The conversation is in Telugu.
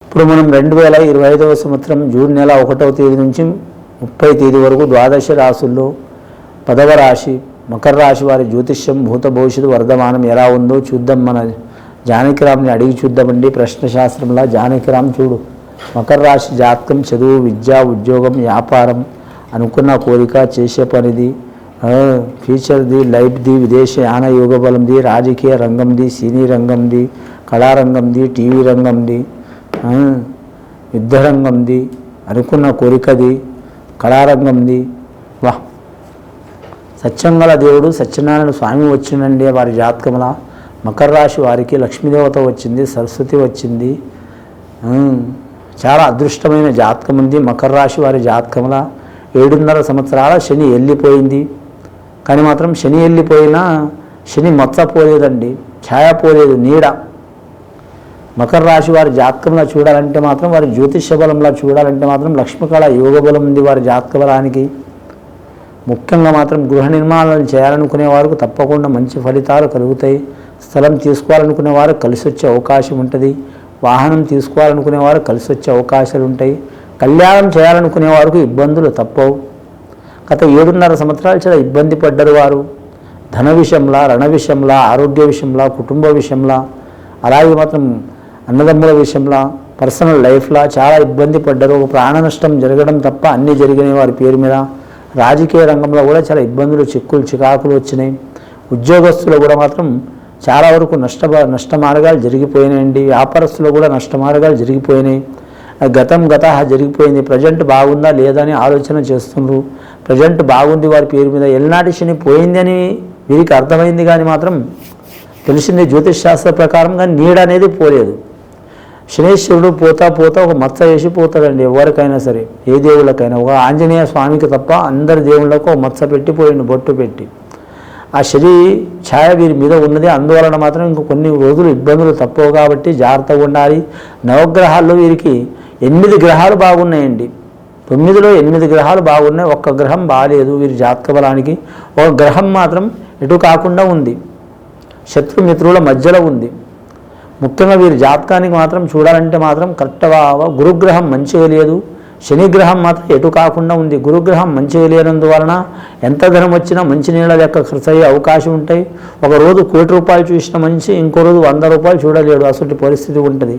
ఇప్పుడు మనం 2025వ సంవత్సరం జూన్ నెల 1వ తేదీ నుంచి 30వ తేదీ వరకు ద్వాదశ రాశుల్లో 10వ రాశి మకర రాశి వారి జ్యోతిష్యం భూత భవిష్యత్తు వర్ధమానం ఎలా ఉందో చూద్దాం. మన జానకిరామ్ని అడిగి చూద్దామండి. ప్రశ్నశాస్త్రంలా జానకిరామ్ చూడు, మకర రాశి జాతకం చదువు, విద్య, ఉద్యోగం, వ్యాపారం, అనుకున్న కోరిక, చేసే పనిది, ఫ్యూచర్ది, లైఫ్ది, విదేశయాన యోగ బలంది, రాజకీయ రంగంది, సినీ రంగంది, కళారంగంది, టీవీ రంగంది, యుద్ధ రంగంది, అనుకున్న కోరికది, కళారంగంది. వా సత్యంగల దేవుడు సత్యనారాయణ స్వామి వచ్చిందండి వారి జాతకంలా. మకర రాశి వారికి లక్ష్మీదేవత వచ్చింది, సరస్వతి వచ్చింది. చాలా అదృష్టమైన జాతకం ఉంది మకర రాశి వారి జాతకంలా. 7.5 సంవత్సరాల శని వెళ్ళిపోయింది. కానీ మాత్రం శని వెళ్ళిపోయినా శని మచ్చపోలేదండి, ఛాయ పోలేదు, నీడ. మకర రాశి వారి జాతకంలో చూడాలంటే మాత్రం, వారి జ్యోతిష బలంలో చూడాలంటే మాత్రం లక్ష్మీకళ యోగ బలం ఉంది వారి జాతక బలానికి. ముఖ్యంగా మాత్రం గృహ నిర్మాణాలను చేయాలనుకునే వారికి తప్పకుండా మంచి ఫలితాలు కలుగుతాయి. స్థలం తీసుకోవాలనుకునే వారు కలిసి వచ్చే అవకాశం ఉంటుంది. వాహనం తీసుకోవాలనుకునే వారు కలిసి వచ్చే అవకాశాలు ఉంటాయి. కళ్యాణం చేయాలనుకునే వారికి ఇబ్బందులు తప్పవు. గత 7.5 సంవత్సరాలు చాలా ఇబ్బంది పడ్డారు వారు. ధన విషయంలో, రణ విషయంలో, ఆరోగ్య విషయంలో, కుటుంబ విషయంలో, అలాగే మాత్రం అన్నదమ్ముల విషయంలో, పర్సనల్ లైఫ్లో చాలా ఇబ్బంది పడ్డారు. ఒక ప్రాణ నష్టం జరగడం తప్ప అన్నీ జరిగినాయి వారి పేరు మీద. రాజకీయ రంగంలో కూడా చాలా ఇబ్బందులు, చిక్కులు, చికాకులు వచ్చినాయి. ఉద్యోగస్తులు కూడా మాత్రం చాలా వరకు నష్ట మార్గాలు జరిగిపోయినాయండి. వ్యాపారస్తులు కూడా నష్ట మార్గాలు జరిగిపోయినాయి. గత జరిగిపోయింది. ప్రజెంట్ బాగుందా లేదా అని ఆలోచన చేస్తున్నారు. ప్రజెంట్ బాగుంది వారి పేరు మీద. ఎల్నాటి శని పోయింది అని వీరికి అర్థమైంది. కానీ మాత్రం తెలిసింది జ్యోతిష్ శాస్త్ర ప్రకారం, కానీ నీడ అనేది పోలేదు. శనేశ్వరుడు పోతా ఒక మచ్చ వేసి పోతాడండి ఎవరికైనా సరే, ఏ దేవుళ్ళకైనా. ఒక ఆంజనేయ స్వామికి తప్ప అందరి దేవుళ్ళకు ఒక మచ్చ పెట్టి పోయిండు, బొట్టు పెట్టి. ఆ శని ఛాయ వీరి మీద ఉన్నది. అందువలన మాత్రం ఇంక కొన్ని రోజులు ఇబ్బందులు తప్పవు కాబట్టి జాగ్రత్తగా ఉండాలి. నవగ్రహాల్లో వీరికి 8 గ్రహాలు బాగున్నాయండి. 9లో 8 గ్రహాలు బాగున్నాయి. ఒక్క గ్రహం బాగాలేదు వీరి జాతక బలానికి. ఒక గ్రహం మాత్రం ఎటు కాకుండా ఉంది, శత్రుమిత్రుల మధ్యలో ఉంది. ముఖ్యంగా వీరి జాతకానికి మాత్రం చూడాలంటే మాత్రం కరెక్ట్గా గురుగ్రహం మంచిగా లేదు, శనిగ్రహం మాత్రం ఎటు కాకుండా ఉంది. గురుగ్రహం మంచిగా లేనందువలన ఎంత ధనం వచ్చినా మంచి నీళ్ళ లెక్క ఖర్చు అయ్యే అవకాశం ఉంటాయి. ఒక రోజు ₹1,00,00,000 చూసిన మంచి ఇంకో రోజు ₹100 చూడలేడు, అసలు పరిస్థితి ఉంటుంది.